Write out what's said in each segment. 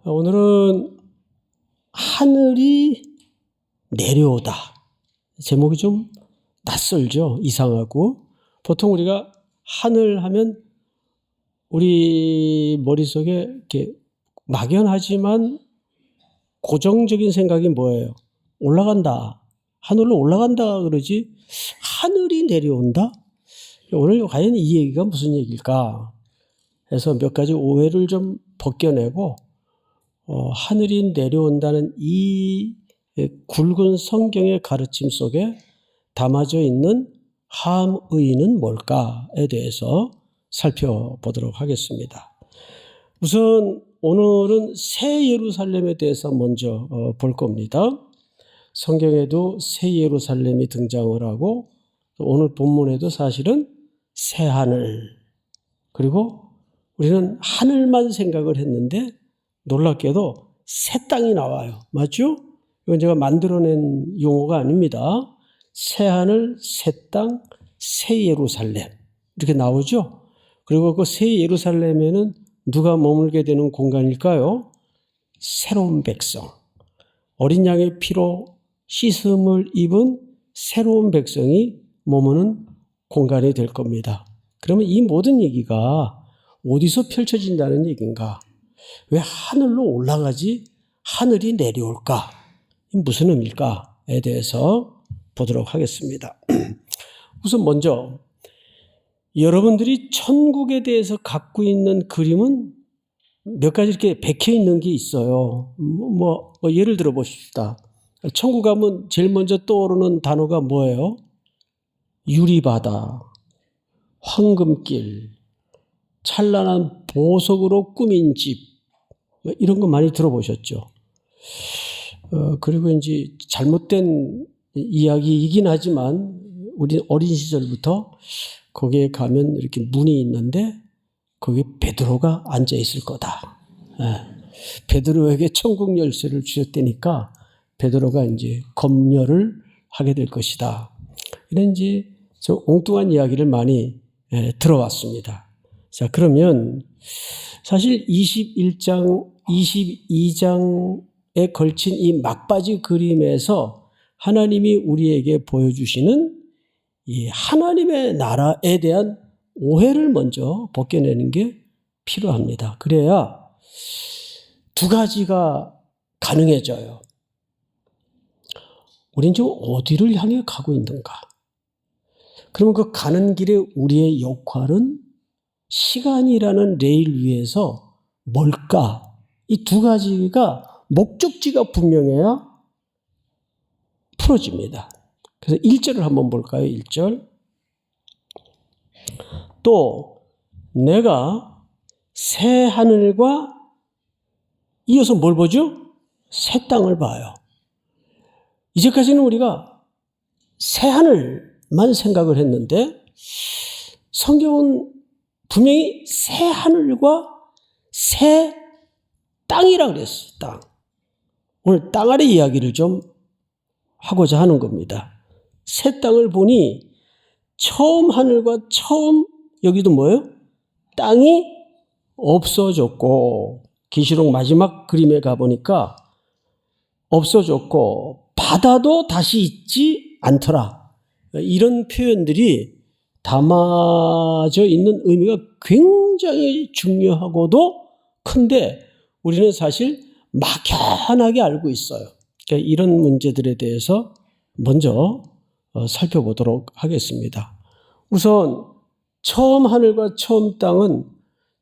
오늘은 하늘이 내려오다. 제목이 좀 낯설죠? 이상하고. 보통 우리가 하늘 하면 우리 머릿속에 이렇게 막연하지만 고정적인 생각이 뭐예요? 올라간다. 하늘로 올라간다 그러지 하늘이 내려온다? 오늘 과연 이 얘기가 무슨 얘기일까? 해서 몇 가지 오해를 좀 벗겨내고 하늘이 내려온다는 이 굵은 성경의 가르침 속에 담아져 있는 함의는 뭘까에 대해서 살펴보도록 하겠습니다. 우선 오늘은 새 예루살렘에 대해서 먼저 볼 겁니다. 성경에도 새 예루살렘이 등장을 하고 오늘 본문에도 사실은 새 하늘, 그리고 우리는 하늘만 생각을 했는데 놀랍게도 새 땅이 나와요. 맞죠? 이건 제가 만들어낸 용어가 아닙니다. 새 하늘, 새 땅, 새 예루살렘 이렇게 나오죠. 그리고 그 새 예루살렘에는 누가 머물게 되는 공간일까요? 새로운 백성, 어린 양의 피로 씻음을 입은 새로운 백성이 머무는 공간이 될 겁니다. 그러면 이 모든 얘기가 어디서 펼쳐진다는 얘기인가? 왜 하늘로 올라가지 하늘이 내려올까? 무슨 의미일까에 대해서 보도록 하겠습니다. 우선 먼저 여러분들이 천국에 대해서 갖고 있는 그림은 몇 가지 이렇게 박혀 있는 게 있어요. 예를 들어 보십시다. 천국 가면 제일 먼저 떠오르는 단어가 뭐예요? 유리바다, 황금길, 찬란한 보석으로 꾸민 집, 이런 거 많이 들어보셨죠? 그리고 이제 잘못된 이야기이긴 하지만 우리 어린 시절부터 거기에 가면 이렇게 문이 있는데 거기에 베드로가 앉아 있을 거다. 베드로에게 천국 열쇠를 주셨다니까 베드로가 이제 검열을 하게 될 것이다. 이런 이제 좀 엉뚱한 이야기를 많이 들어왔습니다. 자, 그러면 사실 21장, 22장에 걸친 이 막바지 그림에서 하나님이 우리에게 보여주시는 이 하나님의 나라에 대한 오해를 먼저 벗겨내는 게 필요합니다. 그래야 두 가지가 가능해져요. 우린 지금 어디를 향해 가고 있는가? 그러면 그 가는 길에 우리의 역할은 시간이라는 레일 위에서 뭘까? 이 두 가지가 목적지가 분명해야 풀어집니다. 그래서 1절을 한번 볼까요? 1절. 또 내가 새 하늘과 이어서 뭘 보죠? 새 땅을 봐요. 이제까지는 우리가 새 하늘만 생각을 했는데 성경은 분명히 새 하늘과 새 땅이라고 그랬어요. 땅. 오늘 땅 아래 이야기를 좀 하고자 하는 겁니다. 새 땅을 보니 처음 하늘과 처음 여기도 뭐예요? 땅이 없어졌고, 계시록 마지막 그림에 가보니까 없어졌고 바다도 다시 있지 않더라. 이런 표현들이 담아져 있는 의미가 굉장히 중요하고도 큰데 우리는 사실 막연하게 알고 있어요. 그러니까 이런 문제들에 대해서 먼저 살펴보도록 하겠습니다. 우선 처음 하늘과 처음 땅은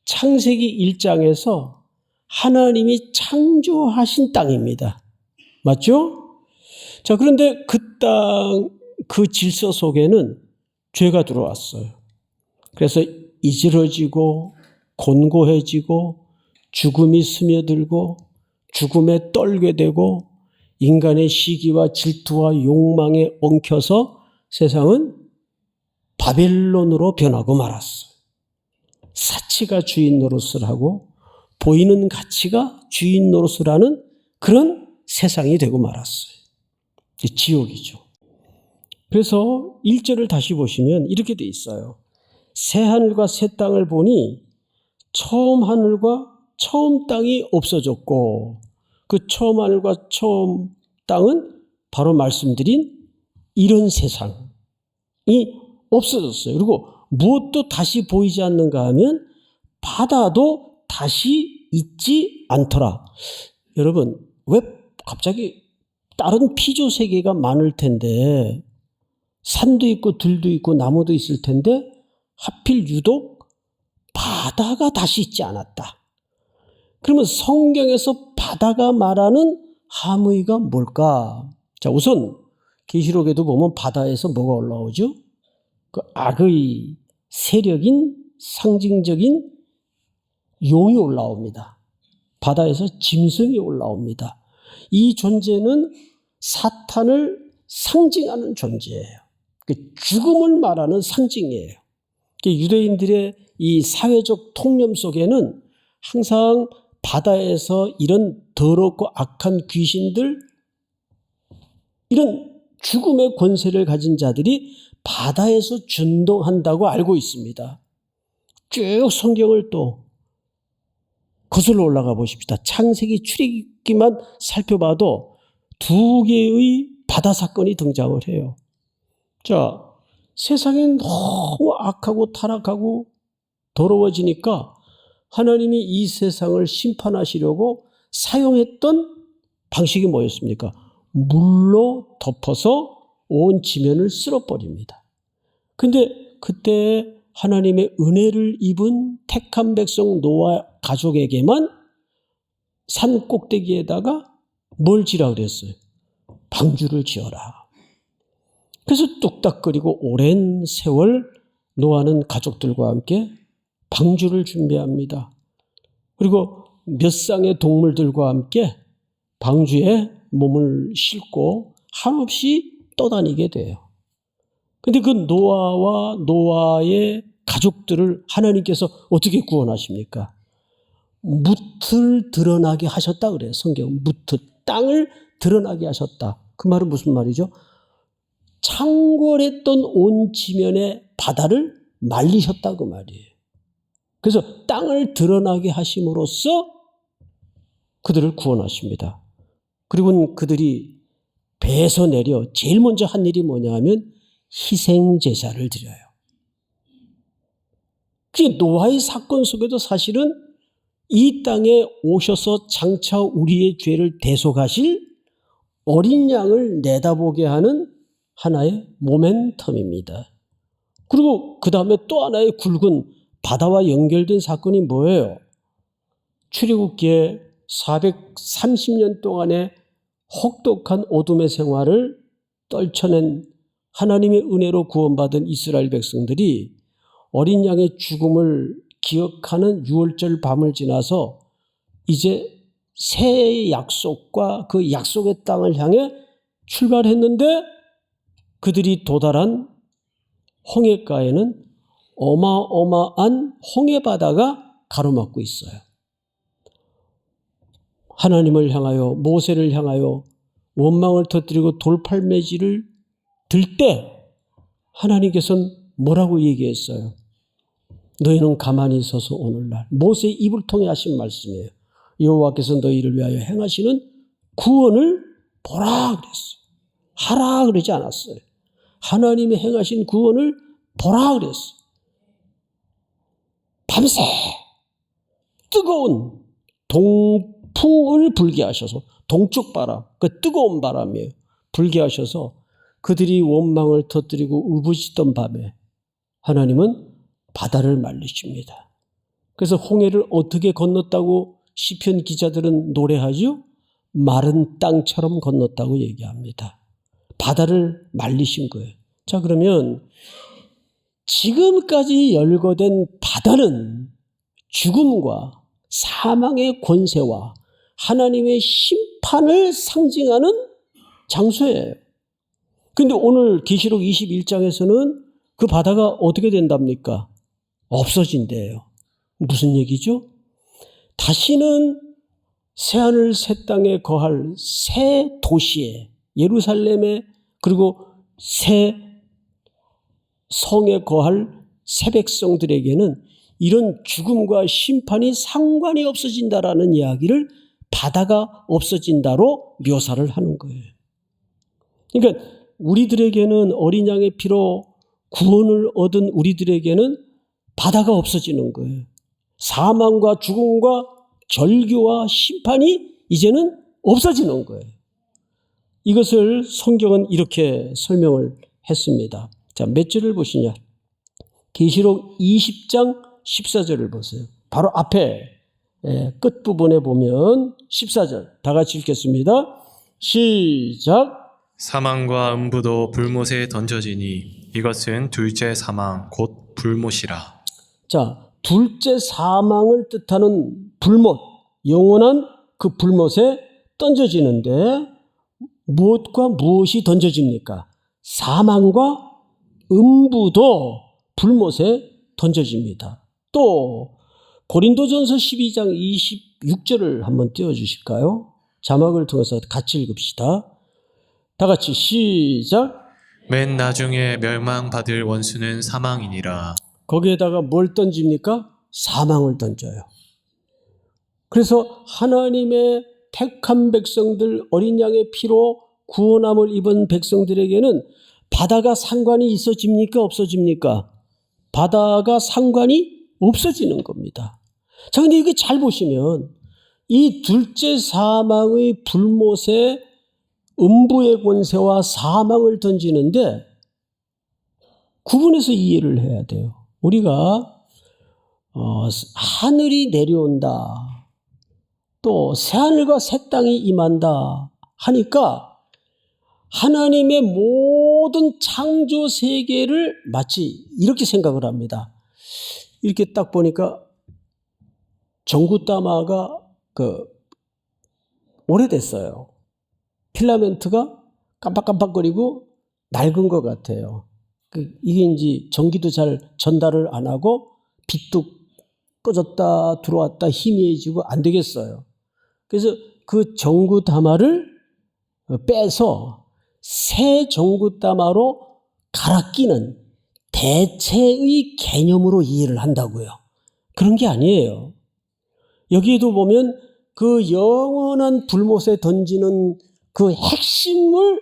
창세기 1장에서 하나님이 창조하신 땅입니다. 맞죠? 자, 그런데 그 땅, 그 질서 속에는 죄가 들어왔어요. 그래서 이지러지고 곤고해지고 죽음이 스며들고 죽음에 떨게 되고 인간의 시기와 질투와 욕망에 엉켜서 세상은 바벨론으로 변하고 말았어요. 사치가 주인 노릇을 하고 보이는 가치가 주인 노릇을 하는 그런 세상이 되고 말았어요. 지옥이죠. 그래서 1절을 다시 보시면 이렇게 돼 있어요. 새 하늘과 새 땅을 보니 처음 하늘과 처음 땅이 없어졌고 그 처음 하늘과 처음 땅은 바로 말씀드린 이런 세상이 없어졌어요. 그리고 무엇도 다시 보이지 않는가 하면 바다도 다시 있지 않더라. 여러분, 왜 갑자기 다른 피조 세계가 많을 텐데 산도 있고 들도 있고 나무도 있을 텐데 하필 유독 바다가 다시 있지 않았다. 그러면 성경에서 바다가 말하는 함의가 뭘까? 자, 우선 계시록에도 보면 바다에서 뭐가 올라오죠? 그 악의 세력인 상징적인 용이 올라옵니다. 바다에서 짐승이 올라옵니다. 이 존재는 사탄을 상징하는 존재예요. 죽음을 말하는 상징이에요. 유대인들의 이 사회적 통념 속에는 항상 바다에서 이런 더럽고 악한 귀신들, 이런 죽음의 권세를 가진 자들이 바다에서 준동한다고 알고 있습니다. 쭉 성경을 또 거슬러 올라가 보십시다. 창세기 출애굽기만 살펴봐도 2개의 바다 사건이 등장을 해요. 자, 세상이 너무 악하고 타락하고 더러워지니까 하나님이 이 세상을 심판하시려고 사용했던 방식이 뭐였습니까? 물로 덮어서 온 지면을 쓸어버립니다. 근데 그때 하나님의 은혜를 입은 택한 백성 노아 가족에게만 산 꼭대기에다가 뭘 지라 그랬어요? 방주를 지어라. 그래서 뚝딱거리고 오랜 세월 노아는 가족들과 함께 방주를 준비합니다. 그리고 몇 쌍의 동물들과 함께 방주에 몸을 싣고 한없이 떠다니게 돼요. 근데 그 노아와 노아의 가족들을 하나님께서 어떻게 구원하십니까? 뭇을 드러나게 하셨다 그래요. 성경은 뭇을, 땅을 드러나게 하셨다. 그 말은 무슨 말이죠? 창궐했던 온 지면의 바다를 말리셨다 그 말이에요. 그래서 땅을 드러나게 하심으로써 그들을 구원하십니다. 그리고 그들이 배에서 내려 제일 먼저 한 일이 뭐냐 하면 희생제사를 드려요. 그 노아의 사건 속에도 사실은 이 땅에 오셔서 장차 우리의 죄를 대속하실 어린 양을 내다보게 하는 하나의 모멘텀입니다. 그리고 그 다음에 또 하나의 굵은 바다와 연결된 사건이 뭐예요? 출애굽기에 430년 동안의 혹독한 어둠의 생활을 떨쳐낸 하나님의 은혜로 구원받은 이스라엘 백성들이 어린 양의 죽음을 기억하는 유월절 밤을 지나서 이제 새 약속과 그 약속의 땅을 향해 출발했는데 그들이 도달한 홍해가에는 어마어마한 홍해바다가 가로막고 있어요. 하나님을 향하여 모세를 향하여 원망을 터뜨리고 돌팔매질을 들 때 하나님께서는 뭐라고 얘기했어요? 너희는 가만히 있어서 오늘날 모세의 입을 통해 하신 말씀이에요. 여호와께서 너희를 위하여 행하시는 구원을 보라 그랬어요. 하라 그러지 않았어요. 하나님이 행하신 구원을 보라 그랬어요. 밤새 뜨거운 동풍을 불게 하셔서 동쪽 바람, 그 뜨거운 바람이에요. 불게 하셔서 그들이 원망을 터뜨리고 울부짖던 밤에 하나님은 바다를 말리십니다. 그래서 홍해를 어떻게 건넜다고 시편 기자들은 노래하죠? 마른 땅처럼 건넜다고 얘기합니다. 바다를 말리신 거예요. 자, 그러면 지금까지 열거된 바다는 죽음과 사망의 권세와 하나님의 심판을 상징하는 장소예요. 그런데 오늘 계시록 21장에서는 그 바다가 어떻게 된답니까? 없어진대요. 무슨 얘기죠? 다시는 새하늘 새 땅에 거할 새 도시에 예루살렘에 그리고 새 성에 거할 새 백성들에게는 이런 죽음과 심판이 상관이 없어진다라는 이야기를 바다가 없어진다로 묘사를 하는 거예요. 그러니까 우리들에게는 어린 양의 피로 구원을 얻은 우리들에게는 바다가 없어지는 거예요. 사망과 죽음과 절규와 심판이 이제는 없어지는 거예요. 이것을 성경은 이렇게 설명을 했습니다. 자, 몇 절을 보시냐? 계시록 20장 14절을 보세요. 바로 앞에 끝부분에 보면 14절 다 같이 읽겠습니다. 시작. 사망과 음부도 불못에 던져지니 이것은 둘째 사망 곧 불못이라. 자, 둘째 사망을 뜻하는 불못, 영원한 그 불못에 던져지는데 무엇과 무엇이 던져집니까? 사망과 음부도 불못에 던져집니다. 또 고린도전서 12장 26절을 한번 띄워주실까요? 자막을 통해서 같이 읽읍시다. 다 같이 시작. 맨 나중에 멸망받을 원수는 사망이니라. 거기에다가 뭘 던집니까? 사망을 던져요. 그래서 하나님의 택한 백성들, 어린 양의 피로 구원함을 입은 백성들에게는 바다가 상관이 있어집니까? 없어집니까? 바다가 상관이 없어지는 겁니다. 자, 근데 이게 잘 보시면 이 둘째 사망의 불못에 음부의 권세와 사망을 던지는데 구분해서 이해를 해야 돼요. 우리가 하늘이 내려온다, 또 새하늘과 새 땅이 임한다 하니까 하나님의 모든 창조 세계를 마치 이렇게 생각을 합니다. 이렇게 딱 보니까 전구다마가 오래됐어요. 필라멘트가 깜빡깜빡거리고 낡은 것 같아요. 이게 이제 전기도 잘 전달을 안 하고 빛도 꺼졌다 들어왔다 희미해지고 안 되겠어요. 그래서 그 전구다마를 빼서 새 전구다마로 갈아 끼는 대체의 개념으로 이해를 한다고요. 그런 게 아니에요. 여기에도 보면 그 영원한 불못에 던지는 그 핵심을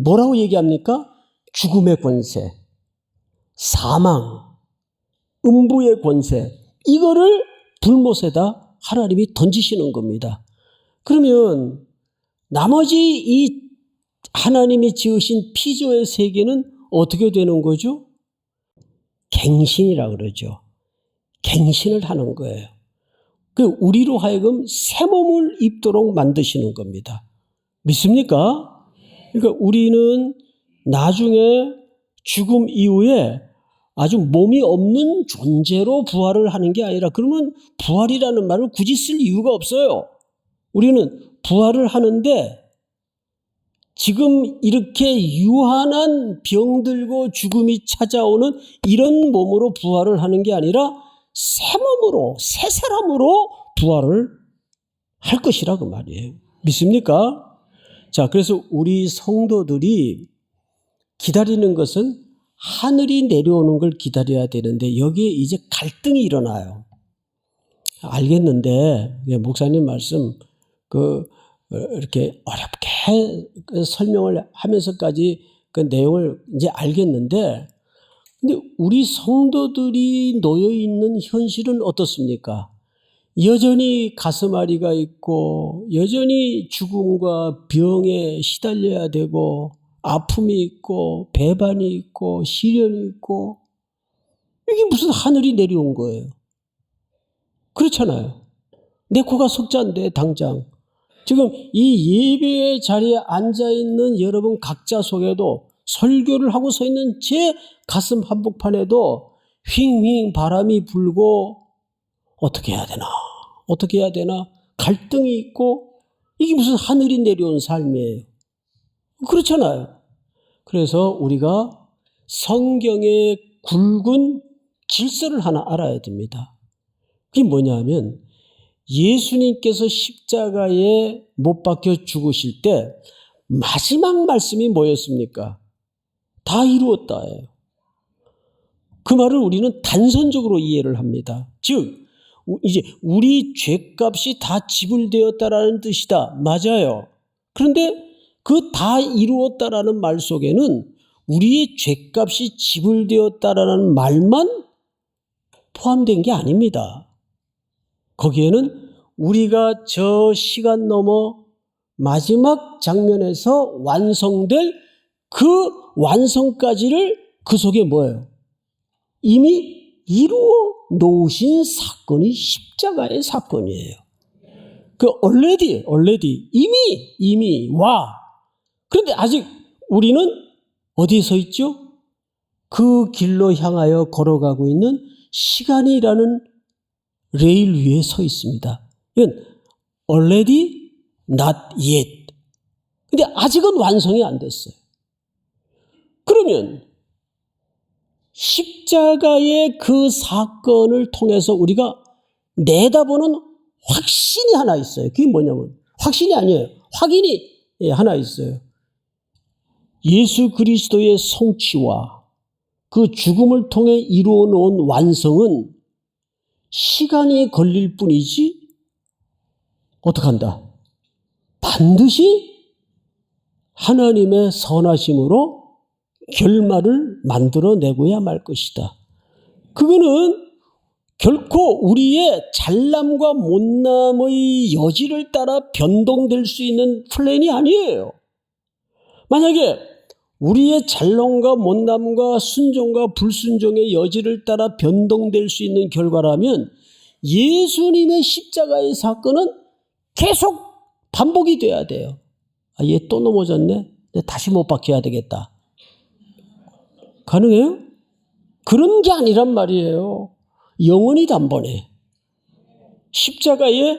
뭐라고 얘기합니까? 죽음의 권세, 사망, 음부의 권세, 이거를 불못에다 하나님이 던지시는 겁니다. 그러면 나머지 이 하나님이 지으신 피조의 세계는 어떻게 되는 거죠? 갱신이라 그러죠. 갱신을 하는 거예요. 그 우리로 하여금 새 몸을 입도록 만드시는 겁니다. 믿습니까? 그러니까 우리는 나중에 죽음 이후에 아주 몸이 없는 존재로 부활을 하는 게 아니라, 그러면 부활이라는 말을 굳이 쓸 이유가 없어요. 우리는 부활을 하는데 지금 이렇게 유한한 병들고 죽음이 찾아오는 이런 몸으로 부활을 하는 게 아니라 새 몸으로, 새 사람으로 부활을 할 것이라 그 말이에요. 믿습니까? 자, 그래서 우리 성도들이 기다리는 것은 하늘이 내려오는 걸 기다려야 되는데 여기에 이제 갈등이 일어나요. 알겠는데 목사님 말씀 이렇게 어렵게 설명을 하면서까지 그 내용을 이제 알겠는데, 근데 우리 성도들이 놓여 있는 현실은 어떻습니까? 여전히 가슴앓이가 있고, 여전히 죽음과 병에 시달려야 되고, 아픔이 있고, 배반이 있고, 시련이 있고, 이게 무슨 하늘이 내려온 거예요? 그렇잖아요. 내 코가 석자인데 당장. 지금 이 예배의 자리에 앉아있는 여러분 각자 속에도, 설교를 하고 서 있는 제 가슴 한복판에도 휑휑 바람이 불고 어떻게 해야 되나, 어떻게 해야 되나 갈등이 있고, 이게 무슨 하늘이 내려온 삶이에요. 그렇잖아요. 그래서 우리가 성경의 굵은 질서를 하나 알아야 됩니다. 그게 뭐냐면 예수님께서 십자가에 못 박혀 죽으실 때 마지막 말씀이 뭐였습니까? 다 이루었다예요. 그 말을 우리는 단선적으로 이해를 합니다. 즉 이제 우리 죄값이 다 지불되었다라는 뜻이다. 맞아요. 그런데 그 다 이루었다라는 말 속에는 우리의 죄값이 지불되었다라는 말만 포함된 게 아닙니다. 거기에는 우리가 저 시간 넘어 마지막 장면에서 완성될 그 완성까지를 그 속에 뭐예요? 이미 이루어 놓으신 사건이 십자가의 사건이에요. 그 already 이미 와. 그런데 아직 우리는 어디에 서 있죠? 그 길로 향하여 걸어가고 있는 시간이라는 레일 위에 서 있습니다. 이건 already not yet. 근데 아직은 완성이 안 됐어요. 그러면 십자가의 그 사건을 통해서 우리가 내다보는 확신이 하나 있어요. 그게 뭐냐면 확신이 아니에요. 확인이 하나 있어요. 예수 그리스도의 성취와 그 죽음을 통해 이루어 놓은 완성은 시간이 걸릴 뿐이지 어떡한다? 반드시 하나님의 선하심으로 결말을 만들어내고야 말 것이다. 그거는 결코 우리의 잘남과 못남의 여지를 따라 변동될 수 있는 플랜이 아니에요. 만약에 우리의 잘남과 못남과 순종과 불순종의 여지를 따라 변동될 수 있는 결과라면 예수님의 십자가의 사건은 계속 반복이 돼야 돼요. 아, 얘 또 넘어졌네? 다시 못 박혀야 되겠다. 가능해요? 그런 게 아니란 말이에요. 영원히 단번에 십자가에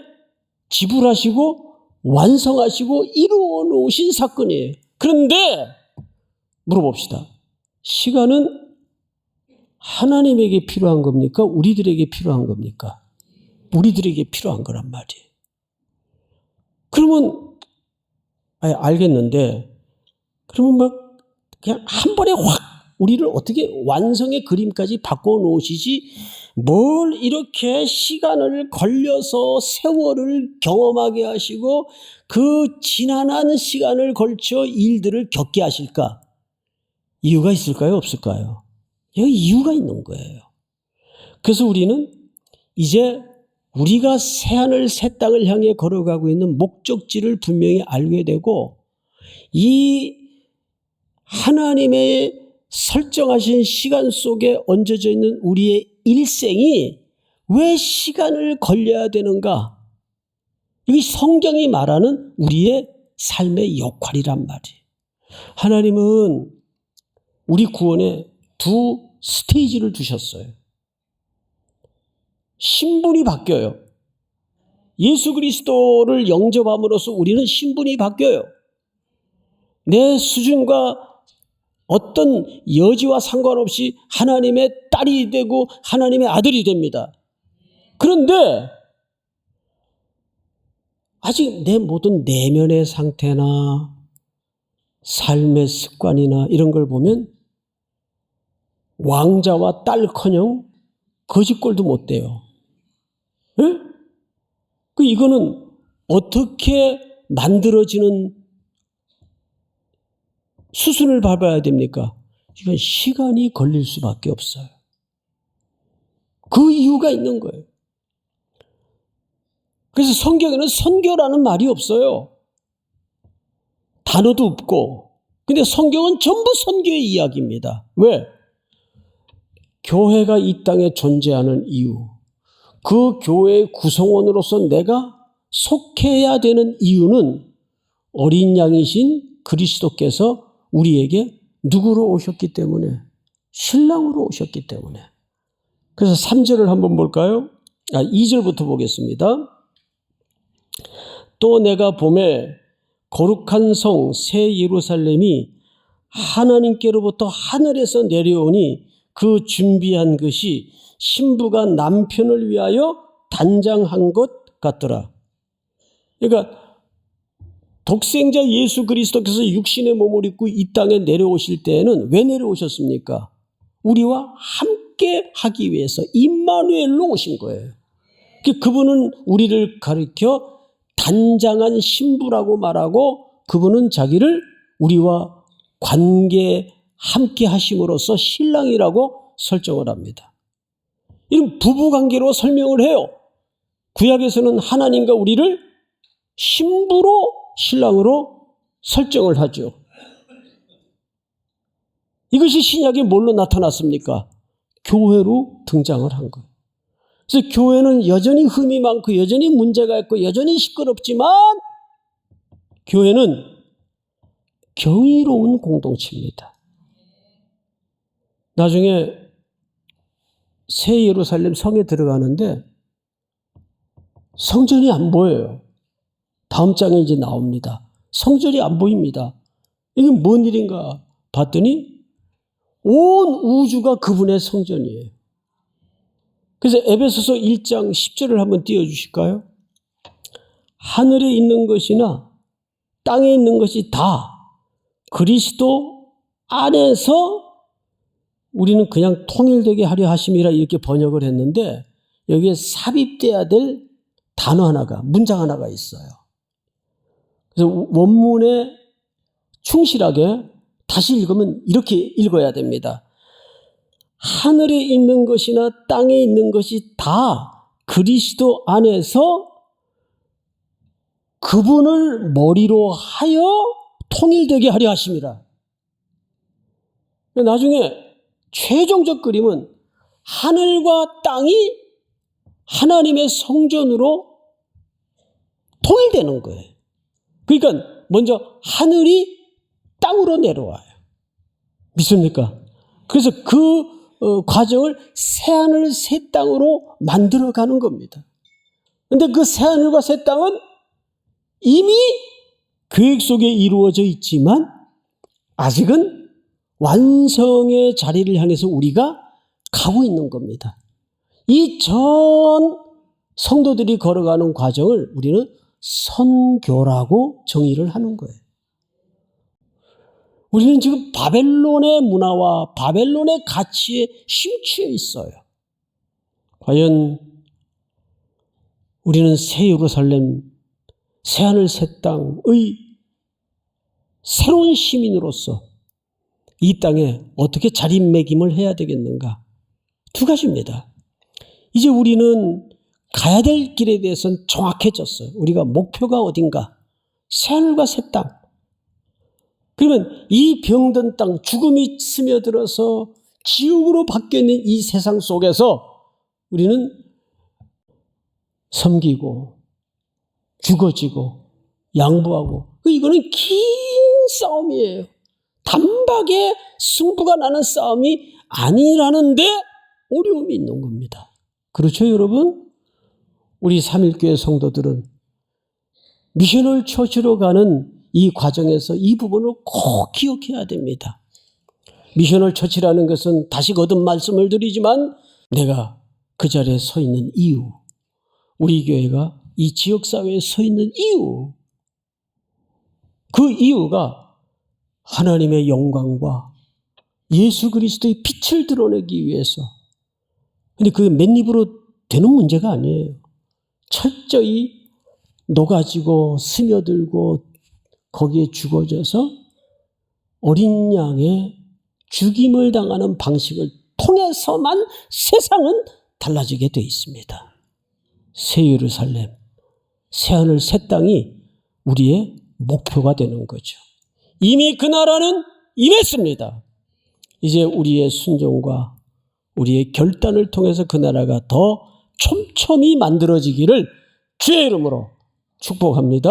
지불하시고 완성하시고 이루어 놓으신 사건이에요. 그런데 물어봅시다. 시간은 하나님에게 필요한 겁니까? 우리들에게 필요한 겁니까? 우리들에게 필요한 거란 말이에요. 그러면 알겠는데 그러면 막 그냥 한 번에 확 우리를 어떻게 완성의 그림까지 바꿔놓으시지 뭘 이렇게 시간을 걸려서 세월을 경험하게 하시고 그 지난한 시간을 걸쳐 일들을 겪게 하실까? 이유가 있을까요? 없을까요? 여기 이유가 있는 거예요. 그래서 우리는 이제 우리가 새하늘 새 땅을 향해 걸어가고 있는 목적지를 분명히 알게 되고 이 하나님의 설정하신 시간 속에 얹어져 있는 우리의 일생이 왜 시간을 걸려야 되는가? 이 성경이 말하는 우리의 삶의 역할이란 말이에요. 하나님은 우리 구원에 두 스테이지를 두셨어요. 신분이 바뀌어요. 예수 그리스도를 영접함으로써 우리는 신분이 바뀌어요. 내 수준과 어떤 여지와 상관없이 하나님의 딸이 되고 하나님의 아들이 됩니다. 그런데 아직 내 모든 내면의 상태나 삶의 습관이나 이런 걸 보면 왕자와 딸커녕 거짓골도 못 돼요. 예? 이거는 어떻게 만들어지는 수순을 밟아야 됩니까? 이건 시간이 걸릴 수밖에 없어요. 그 이유가 있는 거예요. 그래서 성경에는 선교라는 말이 없어요. 단어도 없고. 근데 성경은 전부 선교의 이야기입니다. 왜? 교회가 이 땅에 존재하는 이유, 그 교회의 구성원으로서 내가 속해야 되는 이유는 어린 양이신 그리스도께서 우리에게 누구로 오셨기 때문에? 신랑으로 오셨기 때문에. 그래서 3절을 한번 볼까요? 2절부터 보겠습니다. 또 내가 보매 거룩한 성 새 예루살렘이 하나님께로부터 하늘에서 내려오니 그 준비한 것이 신부가 남편을 위하여 단장한 것 같더라. 그러니까 독생자 예수 그리스도께서 육신의 몸을 입고 이 땅에 내려오실 때에는 왜 내려오셨습니까? 우리와 함께 하기 위해서 임마누엘로 오신 거예요. 그분은 우리를 가리켜 단장한 신부라고 말하고 그분은 자기를 우리와 관계 함께 하심으로써 신랑이라고 설정을 합니다. 이런 부부관계로 설명을 해요. 구약에서는 하나님과 우리를 신부로 신랑으로 설정을 하죠. 이것이 신약에 뭘로 나타났습니까? 교회로 등장을 한 거예요. 그래서 교회는 여전히 흠이 많고 여전히 문제가 있고 여전히 시끄럽지만 교회는 경이로운 공동체입니다. 나중에 새 예루살렘 성에 들어가는데 성전이 안 보여요. 다음 장에 이제 나옵니다. 성전이 안 보입니다. 이게 뭔 일인가 봤더니 온 우주가 그분의 성전이에요. 그래서 에베소서 1장 10절을 한번 띄워주실까요? 하늘에 있는 것이나 땅에 있는 것이 다 그리스도 안에서 우리는 그냥 통일되게 하려 하심이라 이렇게 번역을 했는데 여기에 삽입돼야 될 단어 하나가, 문장 하나가 있어요. 그래서 원문에 충실하게 다시 읽으면 이렇게 읽어야 됩니다. 하늘에 있는 것이나 땅에 있는 것이 다 그리스도 안에서 그분을 머리로 하여 통일되게 하려 하심이라. 나중에 최종적 그림은 하늘과 땅이 하나님의 성전으로 통일되는 거예요. 그러니까 먼저 하늘이 땅으로 내려와요. 믿습니까? 그래서 그 과정을 새하늘 새 땅으로 만들어가는 겁니다. 그런데 그 새하늘과 새 땅은 이미 계획 속에 이루어져 있지만 아직은 완성의 자리를 향해서 우리가 가고 있는 겁니다. 이 전 성도들이 걸어가는 과정을 우리는 선교라고 정의를 하는 거예요. 우리는 지금 바벨론의 문화와 바벨론의 가치에 심취해 있어요. 과연 우리는 새 예루살렘, 새하늘 새 땅의 새로운 시민으로서 이 땅에 어떻게 자리매김을 해야 되겠는가? 두 가지입니다. 이제 우리는 가야 될 길에 대해서는 정확해졌어요. 우리가 목표가 어딘가? 새하늘과 새 땅. 그러면 이 병든 땅, 죽음이 스며들어서 지옥으로 바뀌어있는 이 세상 속에서 우리는 섬기고 죽어지고 양보하고 이거는 긴 싸움이에요. 단박에 승부가 나는 싸움이 아니라는데 어려움이 있는 겁니다. 그렇죠, 여러분? 우리 삼일교회 성도들은 미셔널 처치로 가는 이 과정에서 이 부분을 꼭 기억해야 됩니다. 미셔널 처치라는 것은 다시 거듭 말씀을 드리지만 내가 그 자리에 서 있는 이유, 우리 교회가 이 지역사회에 서 있는 이유, 그 이유가 하나님의 영광과 예수 그리스도의 빛을 드러내기 위해서. 근데 그게 맨입으로 되는 문제가 아니에요. 철저히 녹아지고 스며들고 거기에 죽어져서 어린 양의 죽임을 당하는 방식을 통해서만 세상은 달라지게 되어 있습니다. 새 예루살렘, 새하늘 새 땅이 우리의 목표가 되는 거죠. 이미 그 나라는 임했습니다. 이제 우리의 순종과 우리의 결단을 통해서 그 나라가 더 촘촘히 만들어지기를 주의 이름으로 축복합니다.